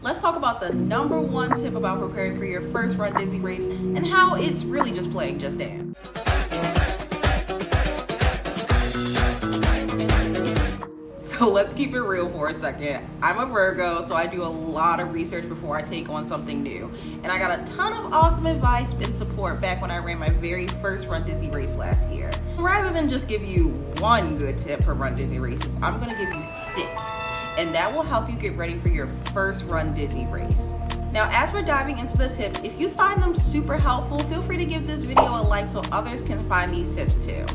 let's talk about the #1 tip about preparing for your first Rundisney race and how it's really just playing Just Dance. So let's keep it real for a second. I'm a Virgo, so I do a lot of research before I take on something new. And I got a ton of awesome advice and support back when I ran my very first Rundisney race last year. Rather than just give you one good tip for Rundisney races, I'm gonna give you 6. And that will help you get ready for your first Rundisney race. Now, as we're diving into the tips, if you find them super helpful, feel free to give this video a like so others can find these tips too.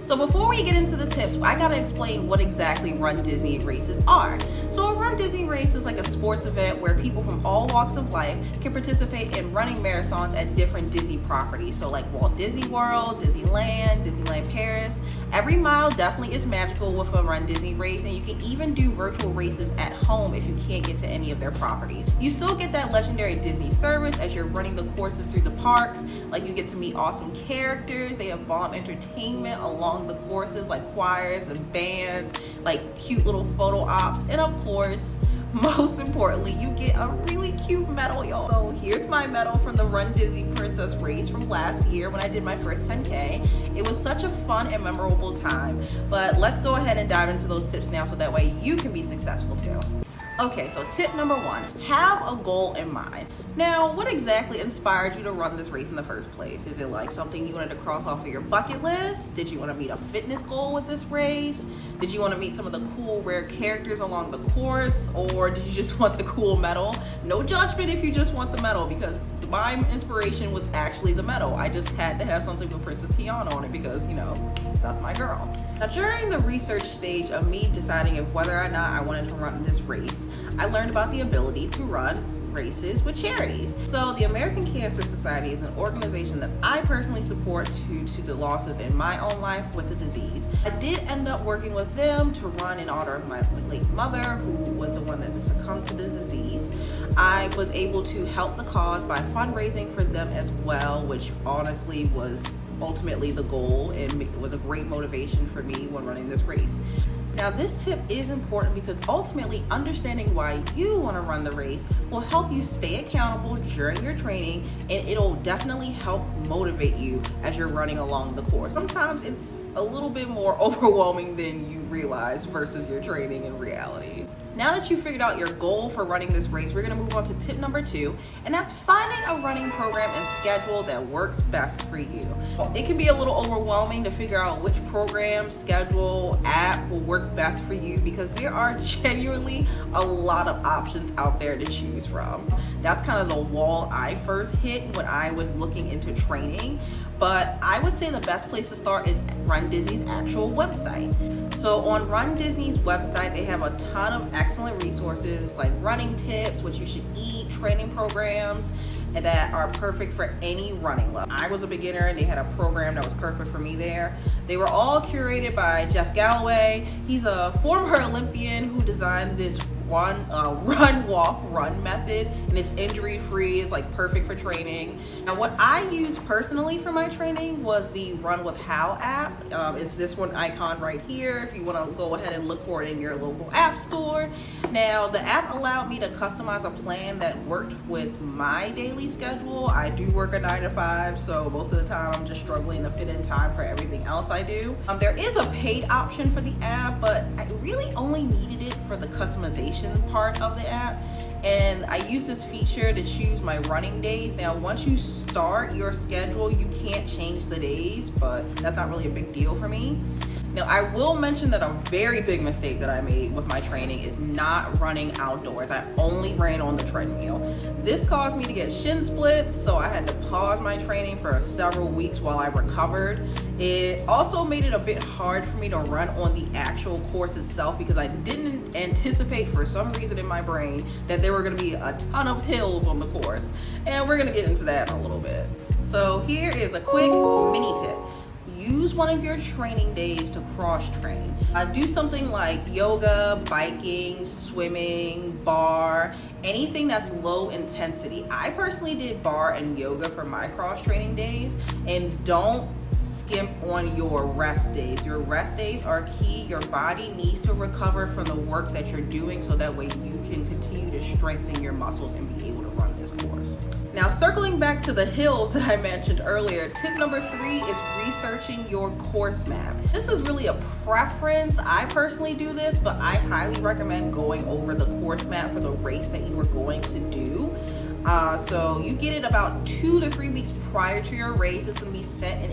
So before we get into the tips, I gotta explain what exactly Rundisney races are. So a Rundisney race is like a sports event where people from all walks of life can participate in running marathons at different Disney properties. So like Walt Disney World, Disneyland, Disneyland Paris. Every mile definitely is magical with a Rundisney race, and you can even do virtual races at home if you can't get to any of their properties. You still get that legendary Disney service as you're running the courses through the parks. Like you get to meet awesome characters. They have bomb entertainment along the courses like choirs and bands, like cute little photo ops, and of course, most importantly, you get a really cute medal, y'all. So here's my medal from the Rundisney Princess race from last year when I did my first 10K. It was such a fun and memorable time, but let's go ahead and dive into those tips now so that way you can be successful too. Okay, so tip #1, have a goal in mind. Now, what exactly inspired you to run this race in the first place? Is it like something you wanted to cross off of your bucket list? Did you want to meet a fitness goal with this race? Did you want to meet some of the cool, rare characters along the course? Or did you just want the cool medal? No judgment if you just want the medal, because my inspiration was actually the medal. I just had to have something with Princess Tiana on it because, you know, that's my girl. Now, during the research stage of me deciding if whether or not I wanted to run this race, I learned about the ability to run races with charities. So the American Cancer Society is an organization that I personally support due to the losses in my own life with the disease. I did end up working with them to run in honor of my late mother, who was the one that succumbed to the disease. I was able to help the cause by fundraising for them as well, which honestly was ultimately the goal, and it was a great motivation for me when running this race. Now, this tip is important because ultimately understanding why you want to run the race will help you stay accountable during your training, and it'll definitely help motivate you as you're running along the course. Sometimes it's a little bit more overwhelming than you realize versus your training in reality. Now that you've figured out your goal for running this race, we're going to move on to tip #2, and that's finding a running program and schedule that works best for you. It can be a little overwhelming to figure out which program, schedule, app will work best for you because there are genuinely a lot of options out there to choose from. That's kind of the wall I first hit when I was looking into training, but I would say the best place to start is Rundisney's actual website. So on Rundisney's website, they have a ton of excellent resources like running tips, what you should eat, training programs, and that are perfect for any running level. I was a beginner and they had a program that was perfect for me there. They were all curated by Jeff Galloway. He's a former Olympian who designed this run, walk, run method, and it's injury free. It's like perfect for training. Now, what I used personally for my training was the Run with How app. It's this one icon right here if you want to go ahead and look for it in your local app store. Now, the app allowed me to customize a plan that worked with my daily schedule. I do work a 9 to 5, so most of the time I'm just struggling to fit in time for everything else I do. There is a paid option for the app, but I really only needed it for the customization part of the app, and I use this feature to choose my running days. Now, once you start your schedule, you can't change the days, but that's not really a big deal for me. Now, I will mention that a very big mistake that I made with my training is not running outdoors. I only ran on the treadmill. This caused me to get shin splits, so I had to pause my training for several weeks while I recovered. It also made it a bit hard for me to run on the actual course itself because I didn't anticipate for some reason in my brain that there were going to be a ton of hills on the course. And we're going to get into that in a little bit. So here is a quick mini tip. Use one of your training days to cross train. Do something like yoga, biking, swimming, bar, anything that's low intensity. I personally did bar and yoga for my cross training days, and don't skimp on your rest days. Your rest days are key. Your body needs to recover from the work that you're doing so that way you can continue to strengthen your muscles and be able to run this course. Now, circling back to the hills that I mentioned earlier, tip number 3 is researching your course map. This is really a preference. I personally do this, but I highly recommend going over the course map for the race that you are going to do. So you get it about 2 to 3 weeks prior to your race. It's going to be sent in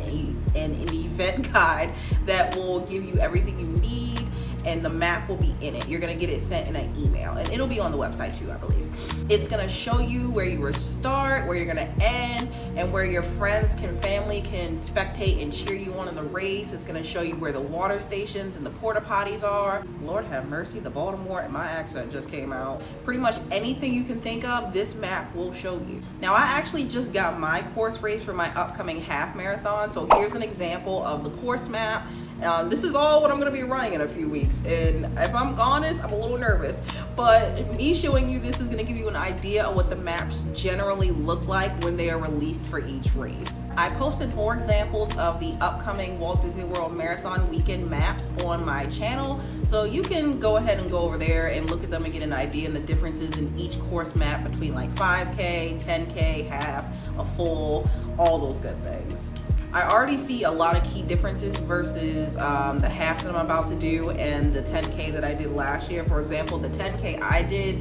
an event guide that will give you everything you need, and the map will be in it. You're going to get it sent in an email, and it'll be on the website too, I believe. It's going to show you where you will start, where you're going to end, and where your friends family can spectate and cheer you on in the race. It's going to show you where the water stations and the porta potties are. Lord have mercy, the Baltimore and my accent just came out. Pretty much anything you can think of, this map will show you. Now, I actually just got my course race for my upcoming half marathon, so here's an example of the course map. This is all what I'm going to be running in a few weeks, and if I'm honest, I'm a little nervous, but me showing you this is going to give you an idea of what the maps generally look like when they are released for each race. I posted more examples of the upcoming Walt Disney World Marathon weekend maps on my channel, so you can go ahead and go over there and look at them and get an idea and the differences in each course map between like 5K, 10K, half, a full, all those good things. I already see a lot of key differences versus the half that I'm about to do and the 10K that I did last year. For example, the 10K I did,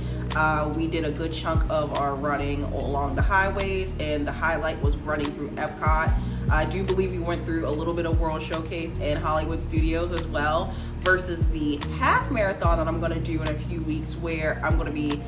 we did a good chunk of our running along the highways, and the highlight was running through Epcot. I do believe we went through a little bit of World Showcase and Hollywood Studios as well, versus the half marathon that I'm going to do in a few weeks, where I'm going to be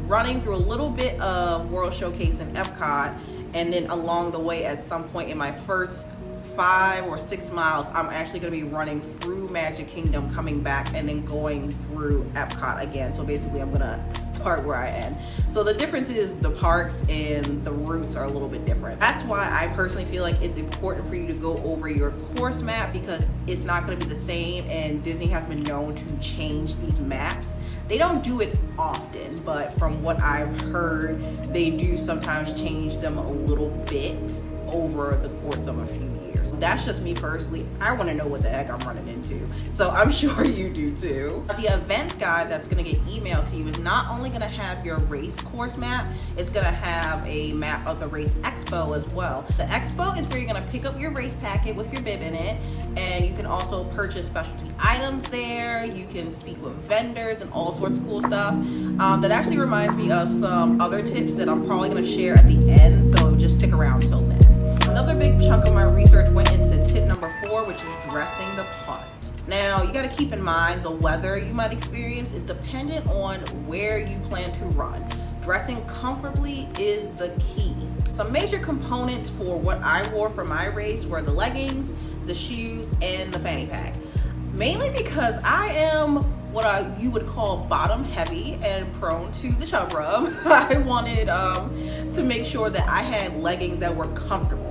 running through a little bit of World Showcase and Epcot, and then along the way at some point in my first 5 or 6 miles, I'm actually going to be running through Magic Kingdom, coming back, and then going through Epcot again. So basically I'm going to start where I end. So the difference is the parks and the routes are a little bit different. That's why I personally feel like it's important for you to go over your course map, because it's not going to be the same, and Disney has been known to change these maps. They don't do it often, but from what I've heard, they do sometimes change them a little bit over the course of a few years. That's just me personally. I want to know what the heck I'm running into, so I'm sure you do too. The event guide that's going to get emailed to you is not only going to have your race course map, it's going to have a map of the race expo as well. The expo is where you're going to pick up your race packet with your bib in it, and you can also purchase specialty items there. You can speak with vendors and all sorts of cool stuff. That actually reminds me of some other tips that I'm probably going to share at the end, so just stick around till then. Another big chunk of my research went into tip number 4, which is dressing the part. Now, you got to keep in mind the weather you might experience is dependent on where you plan to run. Dressing comfortably is the key. Some major components for what I wore for my race were the leggings, the shoes, and the fanny pack. Mainly because I am what you would call bottom heavy and prone to the chub rub. I wanted to make sure that I had leggings that were comfortable.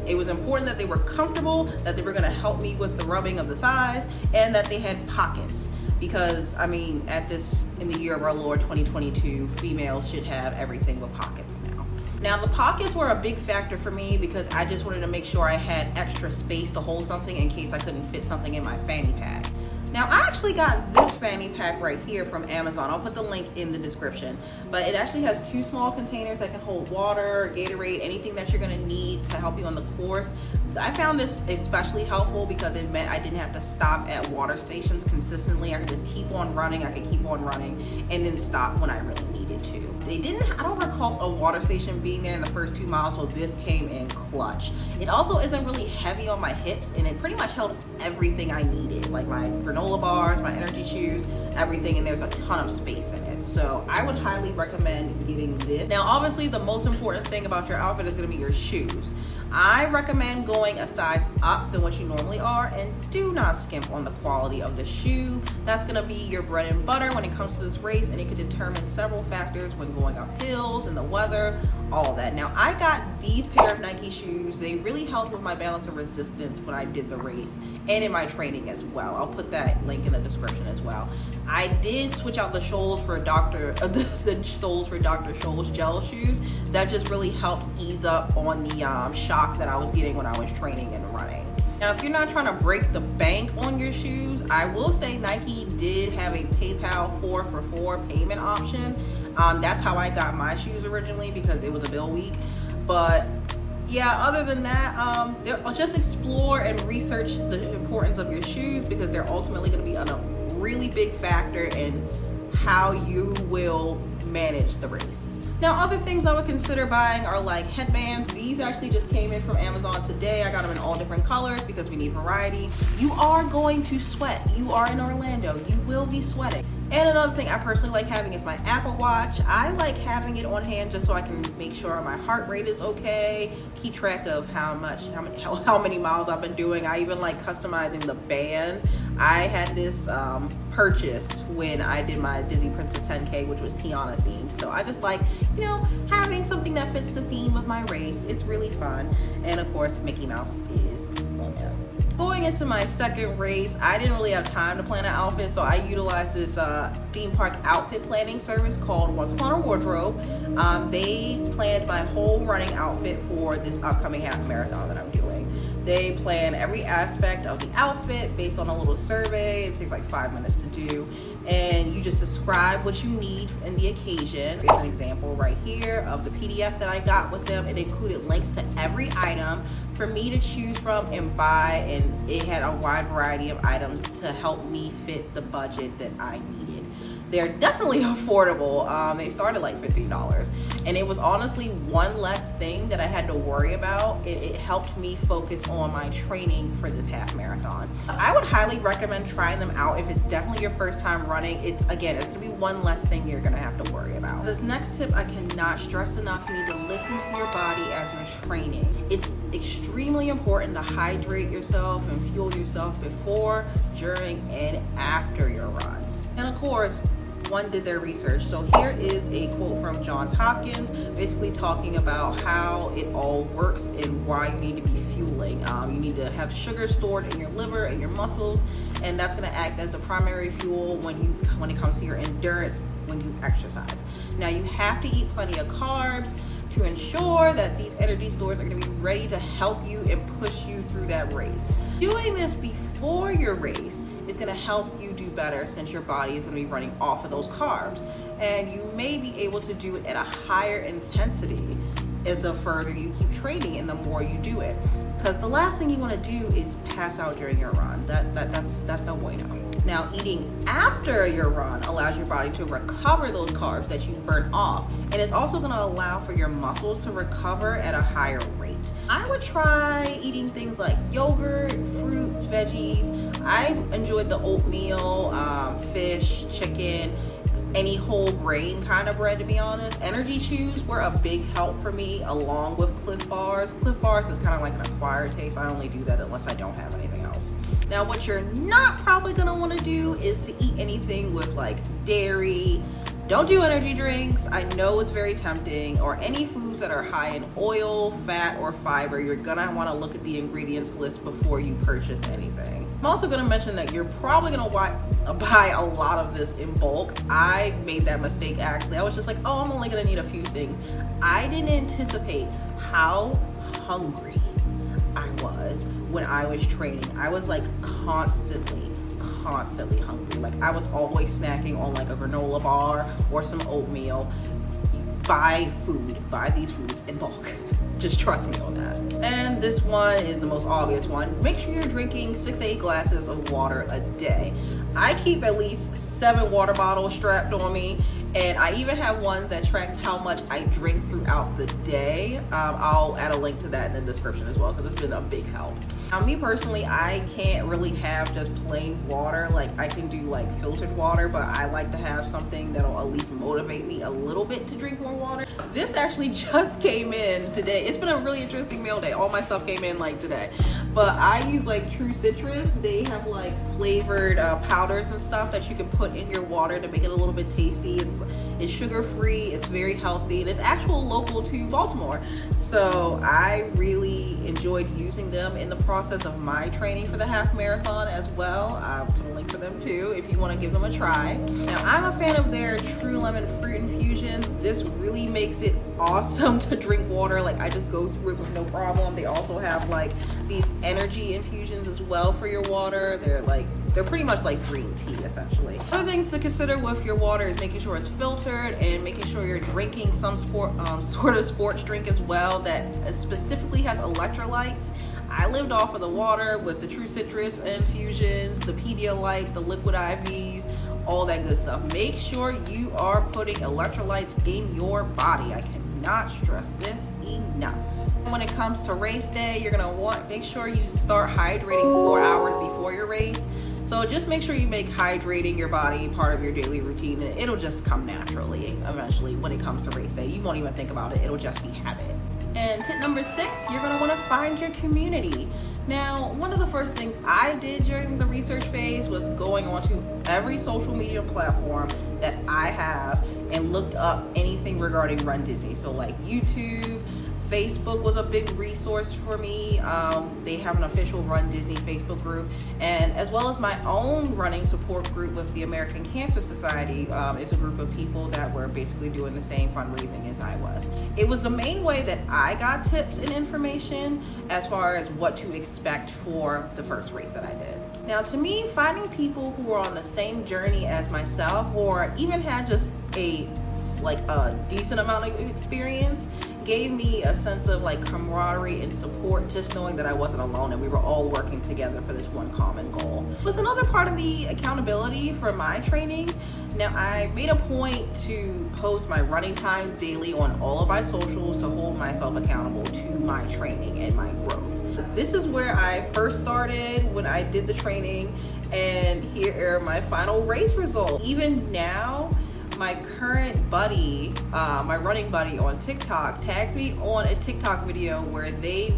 It was important that they were comfortable, that they were going to help me with the rubbing of the thighs, and that they had pockets. Because, I mean, in the year of our Lord 2022, females should have everything with pockets now. Now, the pockets were a big factor for me because I just wanted to make sure I had extra space to hold something in case I couldn't fit something in my fanny pack. Now, I actually got this fanny pack right here from Amazon. I'll put the link in the description. But it actually has 2 small containers that can hold water, Gatorade, anything that you're going to need to help you on the course. I found this especially helpful because it meant I didn't have to stop at water stations consistently. I could just keep on running. I could keep on running and then stop when I really needed to. I don't recall a water station being there in the first 2 miles, so this came in clutch. It also isn't really heavy on my hips, and it pretty much held everything I needed, like my granola bars, my energy chews, everything, and there's a ton of space in it. So I would highly recommend getting this. Now, obviously, the most important thing about your outfit is going to be your shoes. I recommend going a size up than what you normally are, and do not skimp on the quality of the shoe. That's going to be your bread and butter when it comes to this race, and it could determine several factors when going up hills and the weather, all that. Now, I got these pair of Nike shoes. They really helped with my balance and resistance when I did the race and in my training as well. I'll put that link in the description as well. I did switch out the soles for the soles for Dr. Scholl's gel shoes. That just really helped ease up on the shock that I was getting when I was training and running. Now, if you're not trying to break the bank on your shoes, I will say Nike did have a PayPal 4-for-4 payment option. That's how I got my shoes originally, because it was a bill week. But yeah, other than that, just explore and research the importance of your shoes, because they're ultimately going to be a really big factor in how you will manage the race. Now, other things I would consider buying are like headbands. These actually just came in from Amazon today. I got them in all different colors because we need variety. You are going to sweat. You are in Orlando. You will be sweating. And another thing I personally like having is my Apple Watch. I like having it on hand just so I can make sure my heart rate is okay, keep track of how many miles I've been doing. I even like customizing the band. I had this purchased when I did my Disney Princess 10K, which was Tiana themed. So I just like, having something that fits the theme of my race. It's really fun. And of course, Mickey Mouse is on there. Going into my second race, I didn't really have time to plan an outfit, so I utilized this theme park outfit planning service called Once Upon a Wardrobe. They planned my whole running outfit for this upcoming half marathon that I'm doing. They plan every aspect of the outfit based on a little survey. It takes like 5 minutes to do, and you just describe what you need in the occasion. Here's an example right here of the PDF that I got with them. It included links to every item for me to choose from and buy, and it had a wide variety of items to help me fit the budget that I needed. They're definitely affordable. They started like $15, and it was honestly one less thing that I had to worry about. It helped me focus on my training for this half marathon. I would highly recommend trying them out if it's definitely your first time running. It's gonna be one less thing you're gonna have to worry about. This next tip I cannot stress enough: you need to listen to your body as you're training. It's extremely important to hydrate yourself and fuel yourself before, during, and after your run. And of course, one did their research. So here is a quote from Johns Hopkins, basically talking about how it all works and why you need to be fueling. You need to have sugar stored in your liver and your muscles, and that's going to act as the primary fuel when it comes to your endurance when you exercise. Now, you have to eat plenty of carbs to ensure that these energy stores are going to be ready to help you and push you through that race. Doing this before your race is going to help you do better, since your body is going to be running off of those carbs, and you may be able to do it at a higher intensity the further you keep training and the more you do it, because the last thing you want to do is pass out during your run. That's no bueno. Now, eating after your run allows your body to recover those carbs that you burn off, and it's also going to allow for your muscles to recover at a higher rate. I would try eating things like yogurt, fruits, veggies. I enjoyed the oatmeal, fish, chicken, any whole grain kind of bread, to be honest. Energy chews were a big help for me, along with Cliff Bars. Cliff Bars is kind of like an acquired taste. I only do that unless I don't have anything else. Now, what you're not probably gonna want to do is to eat anything with like dairy. Don't do energy drinks. I know it's very tempting. Or any foods that are high in oil, fat, or fiber. You're gonna want to look at the ingredients list before you purchase anything. I'm also gonna mention that you're probably gonna buy a lot of this in bulk. I made that mistake actually. I was just like, oh, I'm only gonna need a few things. I didn't anticipate how hungry I was when I was training. I was like constantly hungry. Like, I was always snacking on like a granola bar or some oatmeal. Buy these foods in bulk. Just trust me on that. And this one is the most obvious one. Make sure you're drinking 6 to 8 glasses of water a day. I keep at least 7 water bottles strapped on me, and I even have one that tracks how much I drink throughout the day. I'll add a link to that in the description as well, because it's been a big help. Now, me personally, I can't really have just plain water. Like, I can do like filtered water, but I like to have something that'll at least motivate me a little bit to drink more water. This actually just came in today. It's been a really interesting mail day. All my stuff came in like today. But I use like True Citrus. They have like flavored powders and stuff that you can put in your water to make it a little bit tasty. It's sugar free, it's very healthy, and it's actual local to Baltimore. So I really enjoyed using them in the process. process of my training for the half marathon as well. I'll put a link for them too if you want to give them a try. Now, I'm a fan of their True Lemon Fruit Infusions. This really makes it awesome to drink water. Like, I just go through it with no problem. They also have like these energy infusions as well for your water. They're pretty much like green tea, essentially. Other things to consider with your water is making sure it's filtered and making sure you're drinking some sort of sports drink as well that specifically has electrolytes. I lived off of the water with the True Citrus infusions, the Pedialyte, the liquid IVs, all that good stuff. Make sure you are putting electrolytes in your body. I cannot stress this enough. When it comes to race day, you're gonna make sure you start hydrating 4 hours before your race. So just make sure you make hydrating your body part of your daily routine, and it'll just come naturally eventually when it comes to race day. You won't even think about it, it'll just be habit. And tip number 6, you're gonna wanna find your community. Now, one of the first things I did during the research phase was going onto every social media platform that I have and looked up anything regarding Run Disney. So like YouTube, Facebook was a big resource for me. They have an official Run Disney Facebook group, and as well as my own running support group with the American Cancer Society. It's a group of people that were basically doing the same fundraising as I was. It was the main way that I got tips and information as far as what to expect for the first race that I did. Now, to me, finding people who are on the same journey as myself, or even had just a decent amount of experience, gave me a sense of like camaraderie and support, just knowing that I wasn't alone and we were all working together for this one common goal. It was another part of the accountability for my training. Now, I made a point to post my running times daily on all of my socials to hold myself accountable to my training and my growth. This is where I first started when I did the training, and here are my final race results. Even now, my current buddy, my running buddy on TikTok, tags me on a TikTok video where they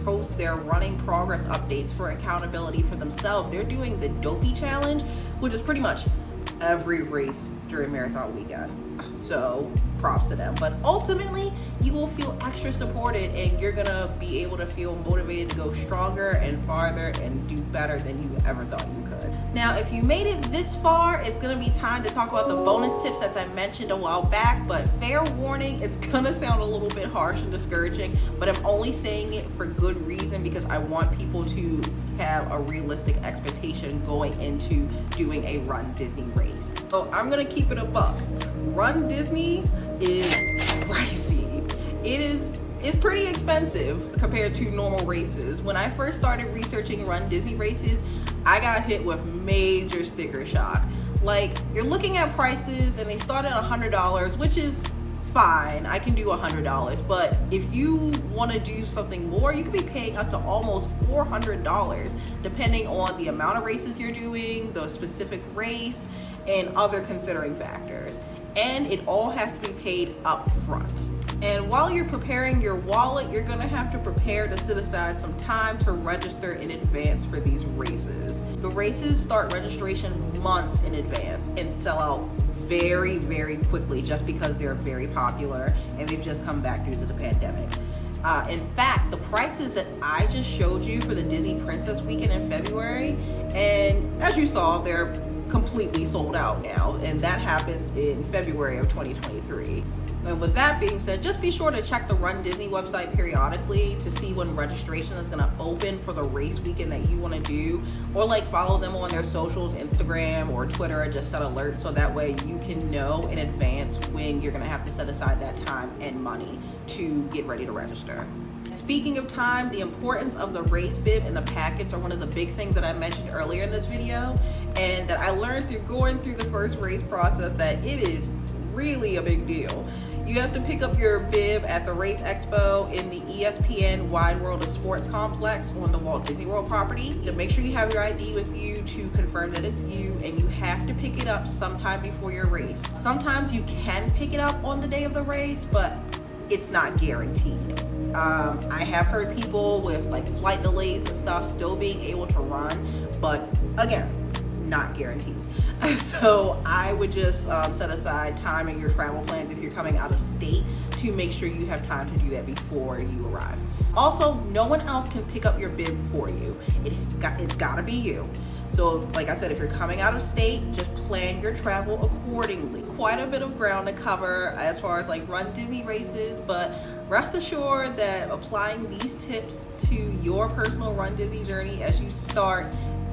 post their running progress updates for accountability for themselves. They're doing the Dopey Challenge, which is pretty much every race during marathon weekend. So props to them. But ultimately, you will feel extra supported, and you're gonna be able to feel motivated to go stronger and farther and do better than you ever thought you could. Now, if you made it this far, it's gonna be time to talk about the bonus tips that I mentioned a while back, but fair warning, it's gonna sound a little bit harsh and discouraging, but I'm only saying it for good reason, because I want people to have a realistic expectation going into doing a Run Disney race. So I'm gonna keep it a buck. Run Disney is pricey. It's pretty expensive compared to normal races. When I first started researching Run Disney races, I got hit with major sticker shock. Like, you're looking at prices and they start at $100, which is fine. I can do $100, but if you want to do something more, you could be paying up to almost $400, depending on the amount of races you're doing, the specific race, and other considering factors. And it all has to be paid up front. And while you're preparing your wallet, you're gonna have to prepare to set aside some time to register in advance for these races. The races start registration months in advance and sell out very, very quickly, just because they're very popular and they've just come back due to the pandemic. In fact, the prices that I just showed you for the Disney Princess Weekend in February, and as you saw, they're completely sold out now, and that happens in February of 2023. And with that being said, just be sure to check the Run Disney website periodically to see when registration is going to open for the race weekend that you want to do, or like follow them on their socials, Instagram or Twitter, and just set alerts so that way you can know in advance when you're going to have to set aside that time and money to get ready to register. Speaking of time, the importance of the race bib and the packets are one of the big things that I mentioned earlier in this video, and that I learned through going through the first race process that it is really a big deal. You have to pick up your bib at the Race Expo in the ESPN Wide World of Sports complex on the Walt Disney World property. To make sure you have your ID with you to confirm that it's you, and you have to pick it up sometime before your race. Sometimes you can pick it up on the day of the race, but it's not guaranteed. I have heard people with like flight delays and stuff still being able to run, but again, not guaranteed. So I would just set aside time in your travel plans if you're coming out of state to make sure you have time to do that before you arrive. Also, no one else can pick up your bib for you. It's gotta be you. So like I said, if you're coming out of state, just plan your travel accordingly. Quite a bit of ground to cover as far as like Run Disney races, but rest assured that applying these tips to your personal Run Disney journey as you start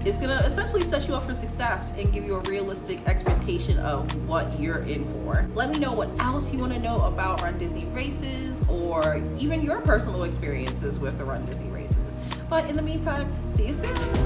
is gonna essentially set you up for success and give you a realistic expectation of what you're in for. Let me know what else you wanna know about Run Disney races or even your personal experiences with the Run Disney races. But in the meantime, see you soon.